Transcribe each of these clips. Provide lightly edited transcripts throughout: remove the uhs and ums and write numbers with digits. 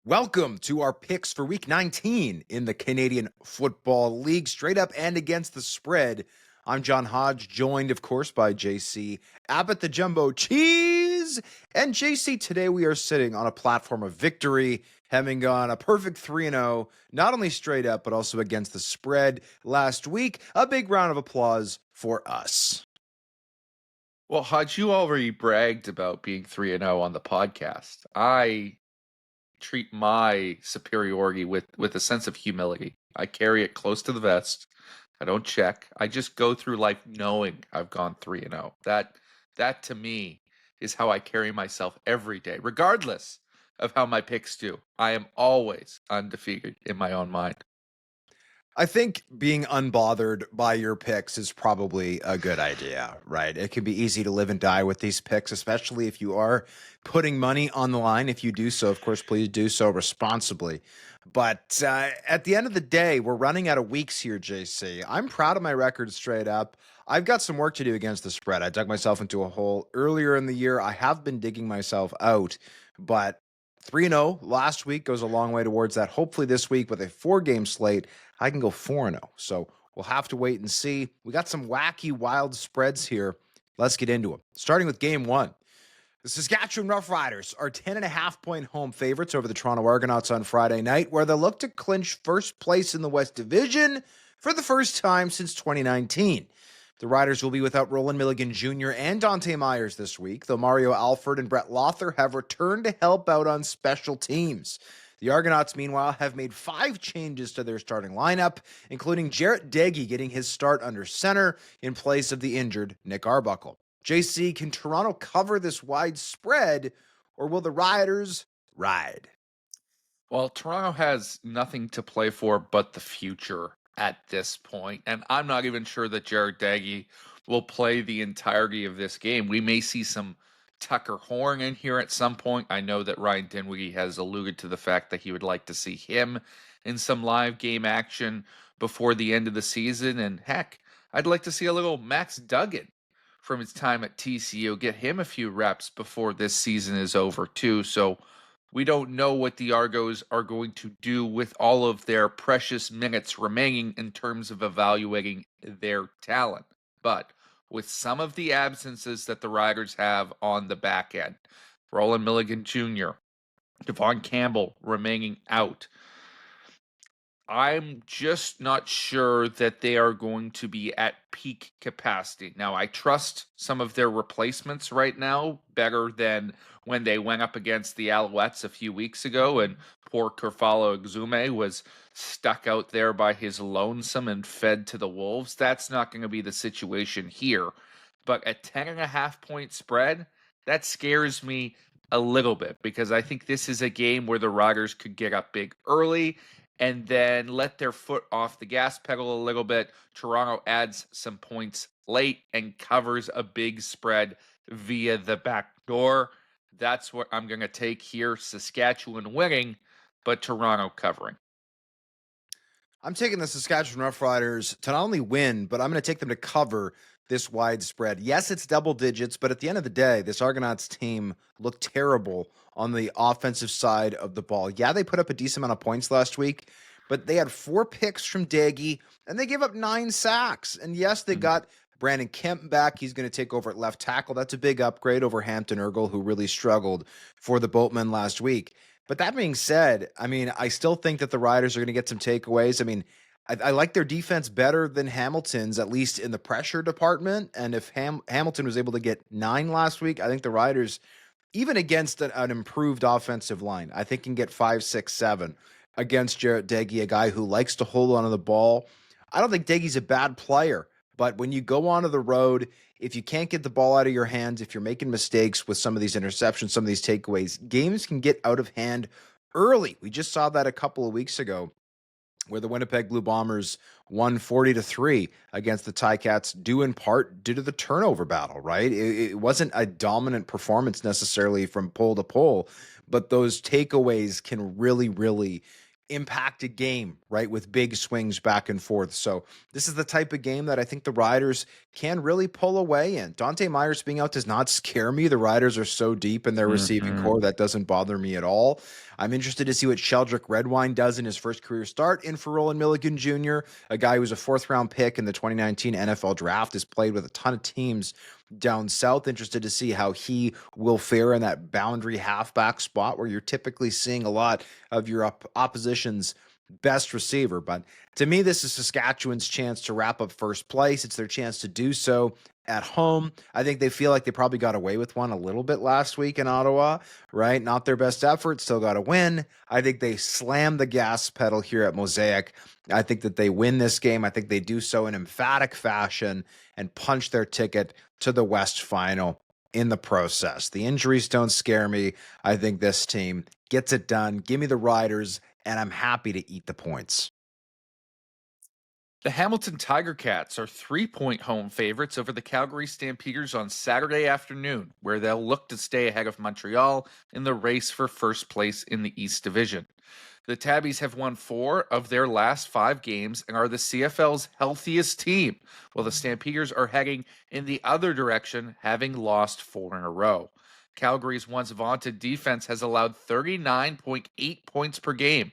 Welcome to our picks for Week 19 in the Canadian Football League, straight up and against the spread. I'm John Hodge, joined, of course, by JC Abbott, the Jumbo Cheese. And JC, today we are sitting on a platform of victory, having gone a perfect 3-0, not only straight up, but also against the spread last week. A big round of applause for us. Well, Hodge, you already bragged about being 3-0 on the podcast. I treat my superiority with a sense of humility. I carry it close to the vest. I don't check. I just go through life knowing I've gone 3-0. That to me is how I carry myself every day, regardless of how my picks do. I am always undefeated in my own mind. I think being unbothered by your picks is probably a good idea, right? It can be easy to live and die with these picks, especially if you are putting money on the line. If you do so, of course, please do so responsibly. But at the end of the day, we're running out of weeks here, JC. I'm proud of my record straight up. I've got some work to do against the spread. I dug myself into a hole earlier in the year. I have been digging myself out, but 3-0 last week goes a long way towards that. Hopefully this week with a 4-game slate, I can go 4-0. So we'll have to wait and see. We got some wacky, wild spreads here. Let's get into them. Starting with game one. The Saskatchewan Roughriders are 10.5-point home favorites over the Toronto Argonauts on Friday night, where they'll look to clinch first place in the West Division for the first time since 2019. The Riders will be without Roland Milligan Jr. and Dante Myers this week, though Mario Alford and Brett Lothar have returned to help out on special teams. The Argonauts, meanwhile, have made 5 changes to their starting lineup, including Jarrett Deggy getting his start under center in place of the injured Nick Arbuckle. JC, can Toronto cover this wide spread, or will the Riders ride? Well, Toronto has nothing to play for but the future at this point, and I'm not even sure that Jared Daggy will play the entirety of this game. We may see some Tucker Horn in here at some point. I know that Ryan Dinwiddie has alluded to the fact that he would like to see him in some live game action before the end of the season, and heck, I'd like to see a little Max Duggan from his time at TCU, get him a few reps before this season is over too. So we don't know what the Argos are going to do with all of their precious minutes remaining in terms of evaluating their talent. But with some of the absences that the Riders have on the back end, Roland Milligan Jr., Devon Campbell remaining out, I'm just not sure that they are going to be at peak capacity. Now, I trust some of their replacements right now better than when they went up against the Alouettes a few weeks ago, and poor Kerfalo Exume was stuck out there by his lonesome and fed to the wolves. That's not going to be the situation here. But a 10.5-point spread, that scares me a little bit, because I think this is a game where the Riders could get up big early and then let their foot off the gas pedal a little bit. Toronto adds some points late and covers a big spread via the back door. That's what I'm going to take here. Saskatchewan winning, but Toronto covering. I'm taking the Saskatchewan Roughriders to not only win, but I'm going to take them to cover this wide spread. Yes, it's double digits, but at the end of the day, this Argonauts team looked terrible on the offensive side of the ball. Yeah, they put up a decent amount of points last week, but they had 4 picks from Daggy, and they gave up 9 sacks. And yes, they got Brandon Kemp back. He's going to take over at left tackle. That's a big upgrade over Hampton Ergel, who really struggled for the Boatmen last week. But that being said, I mean, I still think that the Riders are going to get some takeaways. I mean, I like their defense better than Hamilton's, at least in the pressure department. And if Hamilton was able to get 9 last week, I think the Riders, even against an improved offensive line, I think can get 5, 6, 7 against Jarrett Deggy, a guy who likes to hold on to the ball. I don't think Deggy's a bad player, but when you go onto the road, if you can't get the ball out of your hands, if you're making mistakes with some of these interceptions, some of these takeaways, games can get out of hand early. We just saw that a couple of weeks ago, where the Winnipeg Blue Bombers won 40-3 against the Ticats, due in part due to the turnover battle, right? It wasn't a dominant performance necessarily from pole to pole, but those takeaways can really, really impacted game, right? With big swings back and forth. So this is the type of game that I think the Riders can really pull away in. Dante Myers being out does not scare me. The Riders are so deep in their receiving Mhm. core that doesn't bother me at all. I'm interested to see what Sheldrick Redwine does in his first career start in for Roland Milligan Jr., a guy who was a fourth round pick in the 2019 NFL draft, has played with a ton of teams down south. Interested to see how he will fare in that boundary halfback spot where you're typically seeing a lot of your opposition's best receiver. But to me, this is Saskatchewan's chance to wrap up first place. It's their chance to do so at home. I think they feel like they probably got away with one a little bit last week in Ottawa, right? Not their best effort, still got to win. I think they slam the gas pedal here at Mosaic. I think that they win this game. I think they do so in emphatic fashion and punch their ticket to the West Final in the process. The injuries don't scare me. I think this team gets it done. Give me the Riders, and I'm happy to eat the points. The Hamilton Tiger Cats are 3-point home favorites over the Calgary Stampeders on Saturday afternoon, where they'll look to stay ahead of Montreal in the race for first place in the East Division. The Tabbies have won 4 of their last 5 games and are the CFL's healthiest team, while the Stampeders are heading in the other direction, having lost 4 in a row. Calgary's once vaunted defense has allowed 39.8 points per game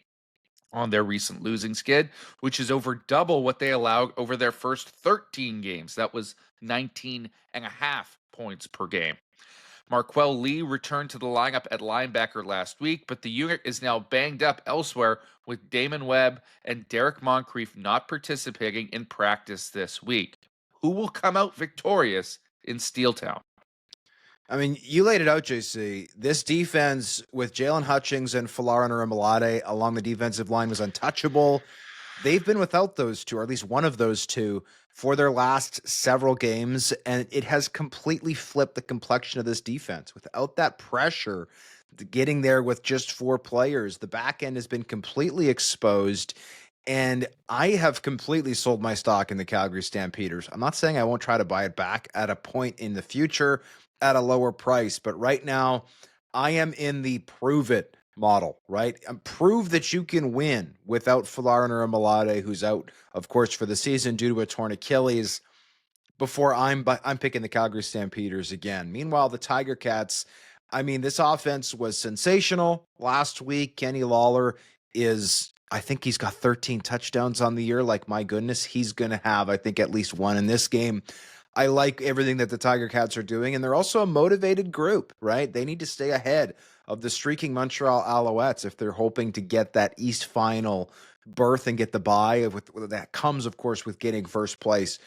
on their recent losing skid, which is over double what they allowed over their first 13 games. That was 19 and a half points per game. Marquel Lee returned to the lineup at linebacker last week, but the unit is now banged up elsewhere with Damon Webb and Derek Moncrief not participating in practice this week. Who will come out victorious in Steeltown? I mean, you laid it out, JC. This defense with Jalen Hutchings and Falar Malade along the defensive line was untouchable. They've been without those two, or at least one of those two, for their last several games, and it has completely flipped the complexion of this defense. Without that pressure, getting there with just 4 players, the back end has been completely exposed. And I have completely sold my stock in the Calgary Stampeders. I'm not saying I won't try to buy it back at a point in the future at a lower price, but right now I am in the prove it model, right? Prove that you can win without Falarner Malade, who's out, of course, for the season due to a torn Achilles. Before I'm picking the Calgary Stampeders again. Meanwhile, the Tiger Cats, I mean, this offense was sensational last week. Kenny Lawler is, I think he's got 13 touchdowns on the year. Like, my goodness, he's going to have, I think, at least one in this game. I like everything that the Tiger Cats are doing, and they're also a motivated group, right? They need to stay ahead of the streaking Montreal Alouettes if they're hoping to get that East Final berth and get the bye. That comes, of course, with getting first place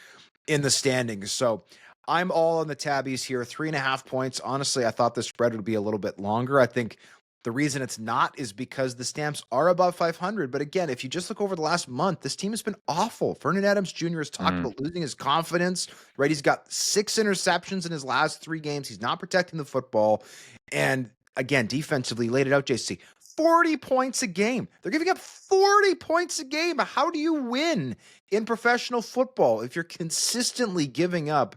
in the standings. So I'm all on the Tabbies here. 3.5 points. Honestly, I thought the spread would be a little bit longer. I think the reason it's not is because the Stamps are above 500. But again, if you just look over the last month, this team has been awful. Vernon Adams Jr. has talked about losing his confidence, right? He's got 6 interceptions in his last 3 games. He's not protecting the football. And again, defensively, laid it out, JC. 40 points a game. They're giving up 40 points a game. How do you win in professional football if you're consistently giving up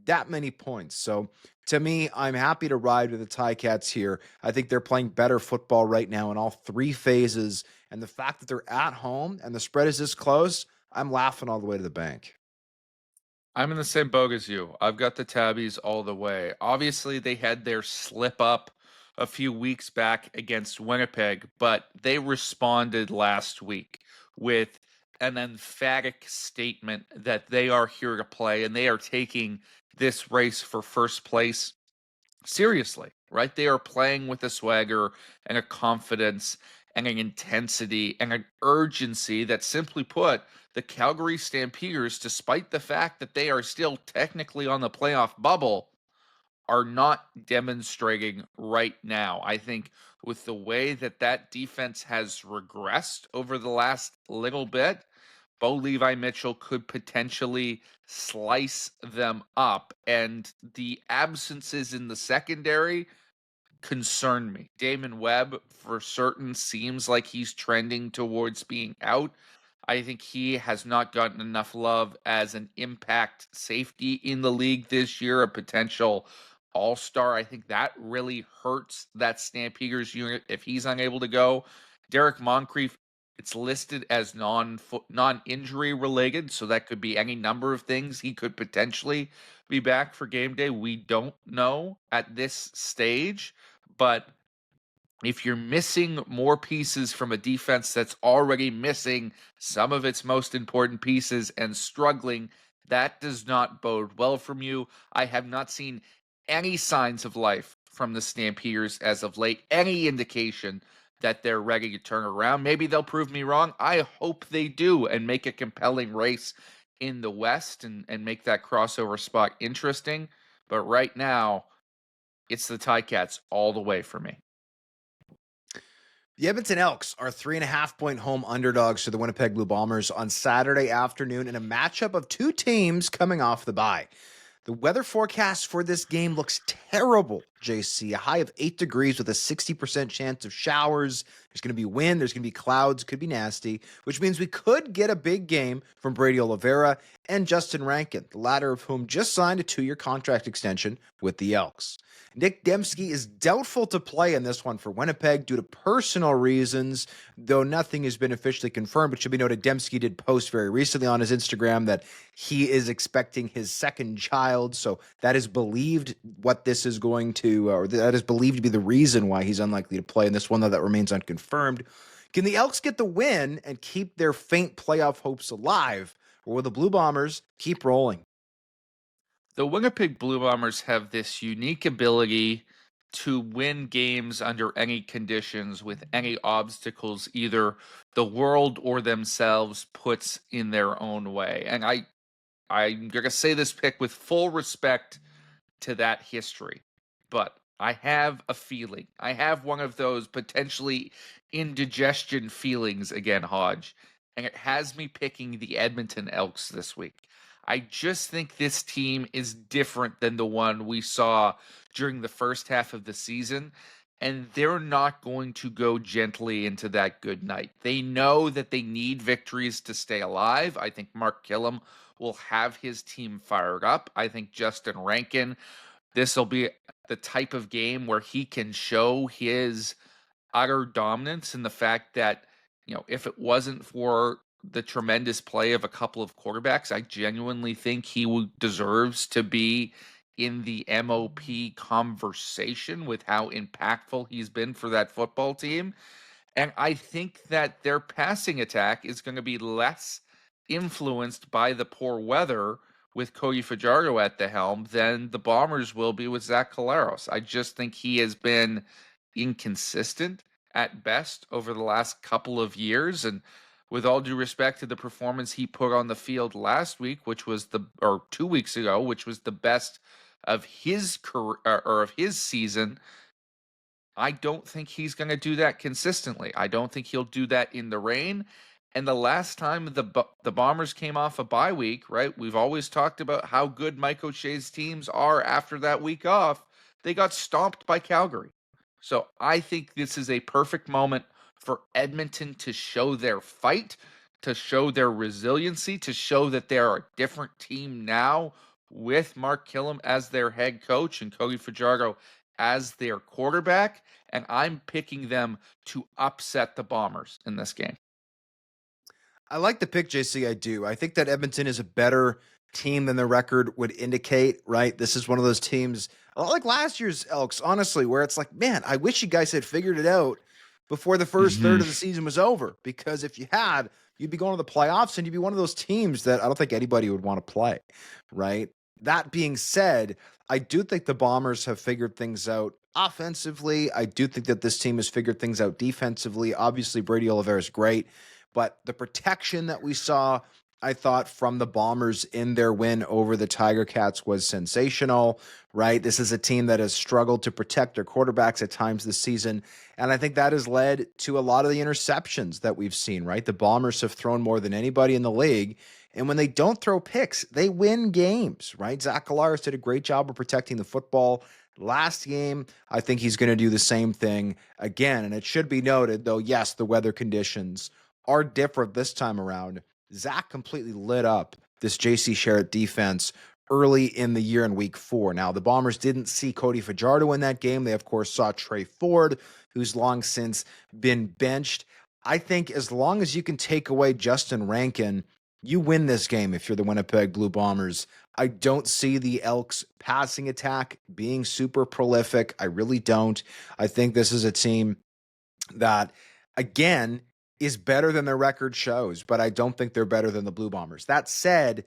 that many points? So to me, I'm happy to ride with the Ticats here. I think they're playing better football right now in all 3 phases. And the fact that they're at home and the spread is this close, I'm laughing all the way to the bank. I'm in the same boat as you. I've got the Tabbies all the way. Obviously, they had their slip up a few weeks back against Winnipeg, but they responded last week with an emphatic statement that they are here to play and they are taking this race for first place seriously, right? They are playing with a swagger and a confidence and an intensity and an urgency that, simply put, the Calgary Stampeders, despite the fact that they are still technically on the playoff bubble, are not demonstrating right now. I think with the way that that defense has regressed over the last little bit, Bo Levi Mitchell could potentially slice them up. And the absences in the secondary concern me. Damon Webb, for certain, seems like he's trending towards being out. I think he has not gotten enough love as an impact safety in the league this year, a potential all-star. I think that really hurts that Stampeders unit if he's unable to go. Derek Moncrief It's listed as non-injury related, so that could be any number of things. He could potentially be back for game day. We don't know at this stage, but if you're missing more pieces from a defense that's already missing some of its most important pieces and struggling, that does not bode well from you. I have not seen any signs of life from the Stampeders as of late, any indication that they're ready to turn around. Maybe they'll prove me wrong. I hope they do and make a compelling race in the West and make that crossover spot interesting. But right now, it's the Ticats all the way for me. The Edmonton Elks are 3.5-point home underdogs to the Winnipeg Blue Bombers on Saturday afternoon in a matchup of two teams coming off the bye. The weather forecast for this game looks terrible, JC. A high of 8 degrees with a 60% chance of showers. There's going to be wind, there's going to be clouds, could be nasty, which means we could get a big game from Brady Oliveira and Justin Rankin, the latter of whom just signed a 2-year contract extension with the Elks. Nick Dembski is doubtful to play in this one for Winnipeg due to personal reasons, though nothing has been officially confirmed. It should be noted Dembski did post very recently on his Instagram that he is expecting his second child, so that is believed what this is going to, or that is believed to be the reason why he's unlikely to play in this one, though that remains unconfirmed. Can the Elks get the win and keep their faint playoff hopes alive, or will the Blue Bombers keep rolling? The Winnipeg Blue Bombers have this unique ability to win games under any conditions with any obstacles either the world or themselves puts in their own way. And I'm going to say this pick with full respect to that history, but I have a feeling. I have one of those potentially indigestion feelings again, Hodge, and it has me picking the Edmonton Elks this week. I just think this team is different than the one we saw during the first half of the season, and they're not going to go gently into that good night. They know that they need victories to stay alive. I think Mark Killam will have his team fired up. I think Justin Rankin, this will be the type of game where he can show his utter dominance and the fact that, if it wasn't for the tremendous play of a couple of quarterbacks, I genuinely think he deserves to be in the MOP conversation with how impactful he's been for that football team. And I think that their passing attack is going to be less influenced by the poor weather with Cody Fajardo at the helm than the Bombers will be with Zach Collaros. I just think he has been inconsistent at best over the last couple of years. And with all due respect to the performance he put on the field last week, or 2 weeks ago, which was the best of his career or of his season, I don't think he's going to do that consistently. I don't think he'll do that in the rain. And the last time the Bombers came off a bye week, right? We've always talked about how good Mike O'Shea's teams are after that week off. They got stomped by Calgary. So I think this is a perfect moment for Edmonton to show their fight, to show their resiliency, to show that they're a different team now with Mark Killam as their head coach and Cody Fajardo as their quarterback. And I'm picking them to upset the Bombers in this game. I like the pick, JC. I do. I think that Edmonton is a better team than the record would indicate, right? This is one of those teams, a lot like last year's Elks, honestly, where it's like, man, I wish you guys had figured it out before the first third of the season was over. Because if you had, you'd be going to the playoffs and you'd be one of those teams that I don't think anybody would want to play, right? That being said, I do think the Bombers have figured things out offensively. I do think that this team has figured things out defensively. Obviously, Brady Oliveira is great. But the protection that we saw, I thought, from the Bombers in their win over the Tiger Cats was sensational, right? This is a team that has struggled to protect their quarterbacks at times this season. And I think that has led to a lot of the interceptions that we've seen, right? The Bombers have thrown more than anybody in the league. And when they don't throw picks, they win games, right? Zach Collaros did a great job of protecting the football last game. I think he's going to do the same thing again. And it should be noted, though, yes, the weather conditions are different this time around. Zach completely lit up this JC Sherritt defense early in the year in week 4. Now, the Bombers didn't see Cody Fajardo in that game. They, of course, saw Trey Ford, who's long since been benched. I think as long as you can take away Justin Rankin, you win this game if you're the Winnipeg Blue Bombers. I don't see the Elks passing attack being super prolific. I really don't. I think this is a team that, again, is better than their record shows, but I don't think they're better than the Blue Bombers. That said,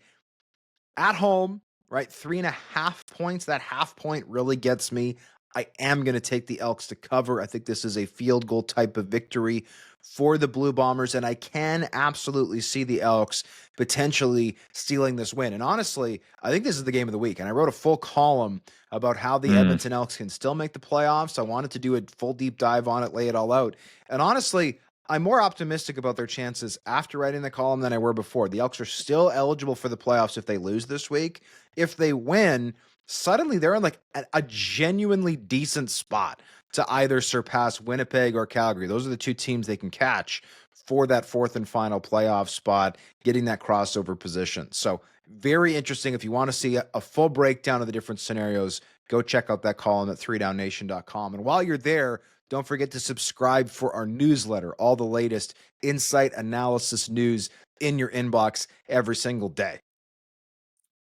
at home, right, 3.5 points, that half point really gets me. I am going to take the Elks to cover. I think this is a field goal type of victory for the Blue Bombers, and I can absolutely see the Elks potentially stealing this win. And honestly, I think this is the game of the week. And I wrote a full column about how the Edmonton Elks can still make the playoffs. I wanted to do a full deep dive on it, lay it all out. And honestly, I'm more optimistic about their chances after writing the column than I were before. The Elks are still eligible for the playoffs if they lose this week. If they win, suddenly they're in like a genuinely decent spot to either surpass Winnipeg or Calgary. Those are the two teams they can catch for that fourth and final playoff spot, getting that crossover position. So very interesting. If you want to see a full breakdown of the different scenarios, go check out that column at 3downnation.com. And while you're there, don't forget to subscribe for our newsletter, all the latest insight, analysis, news in your inbox every single day.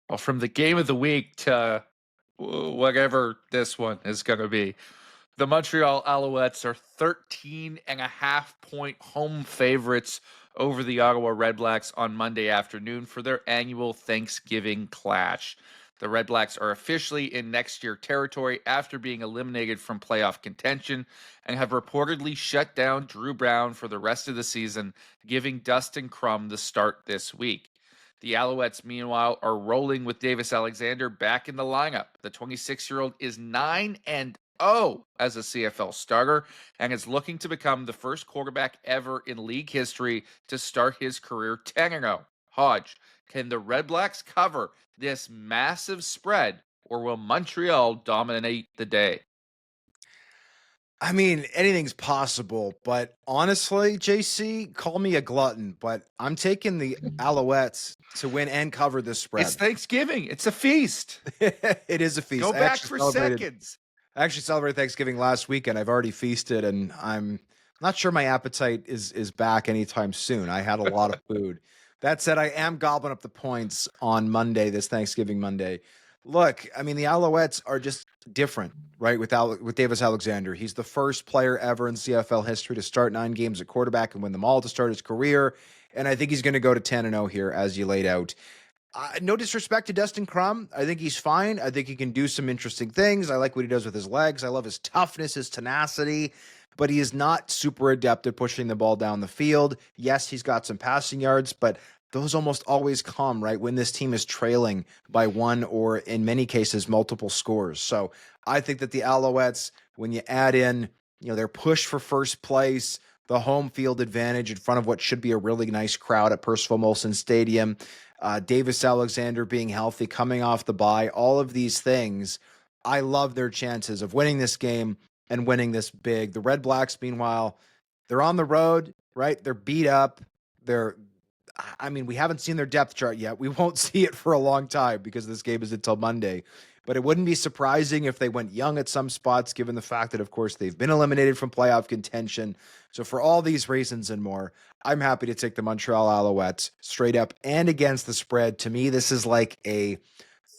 Well, from the game of the week to whatever this one is going to be, the Montreal Alouettes are 13.5-point home favorites over the Ottawa Redblacks on Monday afternoon for their annual Thanksgiving clash. The Redblacks are officially in next year territory after being eliminated from playoff contention and have reportedly shut down Drew Brown for the rest of the season, giving Dustin Crum the start this week. The Alouettes, meanwhile, are rolling with Davis Alexander back in the lineup. The 26-year-old is 9-0 as a CFL starter and is looking to become the first quarterback ever in league history to start his career 10-0. Hodge, can the Redblacks cover this massive spread, or will Montreal dominate the day? I mean, anything's possible, but honestly, JC, call me a glutton, but I'm taking the Alouettes to win and cover this It's spread. Thanksgiving. It's a feast. It is a feast. Go back for seconds. I actually celebrated Thanksgiving last weekend. I've already feasted, and I'm not sure my appetite is back anytime soon. I had a lot of food. That said, I am gobbling up the points on Monday, this Thanksgiving Monday. Look, I mean, the Alouettes are just different, right? With Davis Alexander, he's the first player ever in CFL history to start 9 games at quarterback and win them all to start his career. And I think he's going to go to 10-0 here, as you laid out. No disrespect to Dustin Crum. I think he's fine. I think he can do some interesting things. I like what he does with his legs. I love his toughness, his tenacity, but he is not super adept at pushing the ball down the field. Yes, he's got some passing yards, but those almost always come, right, when this team is trailing by one or, in many cases, multiple scores. So I think that the Alouettes, when you add in, their push for first place, the home field advantage in front of what should be a really nice crowd at Percival Molson Stadium, Davis Alexander being healthy, coming off the bye, all of these things, I love their chances of winning this game and winning this big. The Redblacks, meanwhile, they're on the road, right? They're beat up. We haven't seen their depth chart yet. We won't see it for a long time because this game is until Monday. But it wouldn't be surprising if they went young at some spots, given the fact that, of course, they've been eliminated from playoff contention. So for all these reasons and more, I'm happy to take the Montreal Alouettes straight up and against the spread. To me, this is like a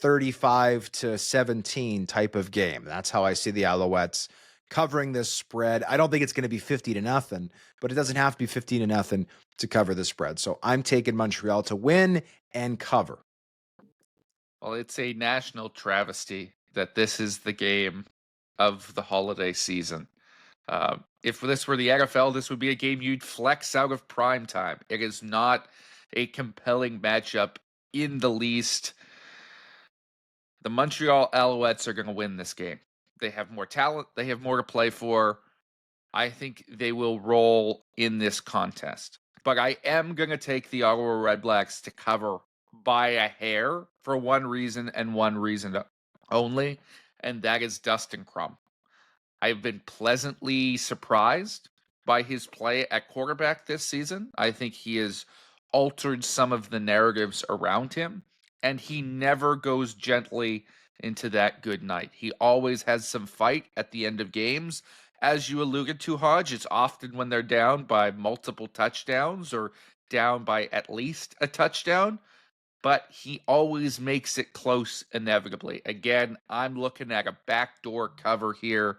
35-17 type of game. That's how I see the Alouettes covering this spread. I don't think it's going to be 50-0, but it doesn't have to be 15-0 to cover the spread. So I'm taking Montreal to win and cover. Well, it's a national travesty that this is the game of the holiday season. If this were the NFL, this would be a game you'd flex out of prime time. It is not a compelling matchup in the least. The Montreal Alouettes are going to win this game. They have more talent. They have more to play for. I think they will roll in this contest. But I am going to take the Ottawa Redblacks to cover by a hair for one reason and one reason only, and that is Dustin Crum. I've been pleasantly surprised by his play at quarterback this season. I think he has altered some of the narratives around him, and he never goes gently into that good night. He always has some fight at the end of games, as you alluded to, Hodge, it's often when they're down by multiple touchdowns or down by at least a touchdown, but he always makes it close inevitably. Again, I'm looking at a backdoor cover here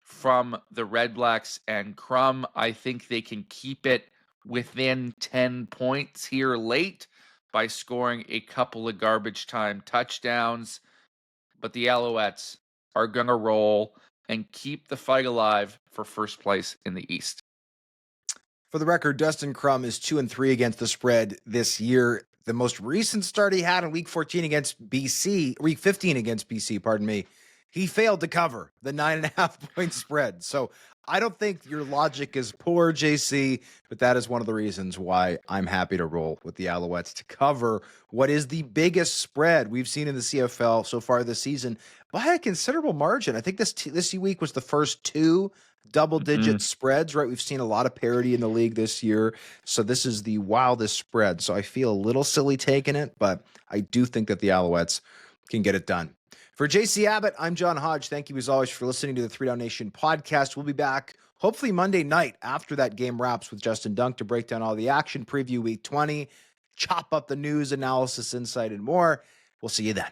from the Redblacks and Crum. I think they can keep it within 10 points here late by scoring a couple of garbage time touchdowns. But the Alouettes are going to roll and keep the fight alive for first place in the East. For the record, Dustin Crum is 2-3 against the spread this year. The most recent start he had in week 14 against BC, week 15 against BC, pardon me, he failed to cover the 9.5 point spread. So I don't think your logic is poor, JC, but that is one of the reasons why I'm happy to roll with the Alouettes to cover what is the biggest spread we've seen in the CFL so far this season by a considerable margin. I think this week was the first two double-digit spreads, right? We've seen a lot of parity in the league this year, so this is the wildest spread. So I feel a little silly taking it, but I do think that the Alouettes can get it done. For JC Abbott, I'm John Hodge. Thank you as always for listening to the 3 Down Nation podcast. We'll be back hopefully Monday night after that game wraps with Justin Dunk to break down all the action, preview week 20, chop up the news, analysis, insight, and more. We'll see you then.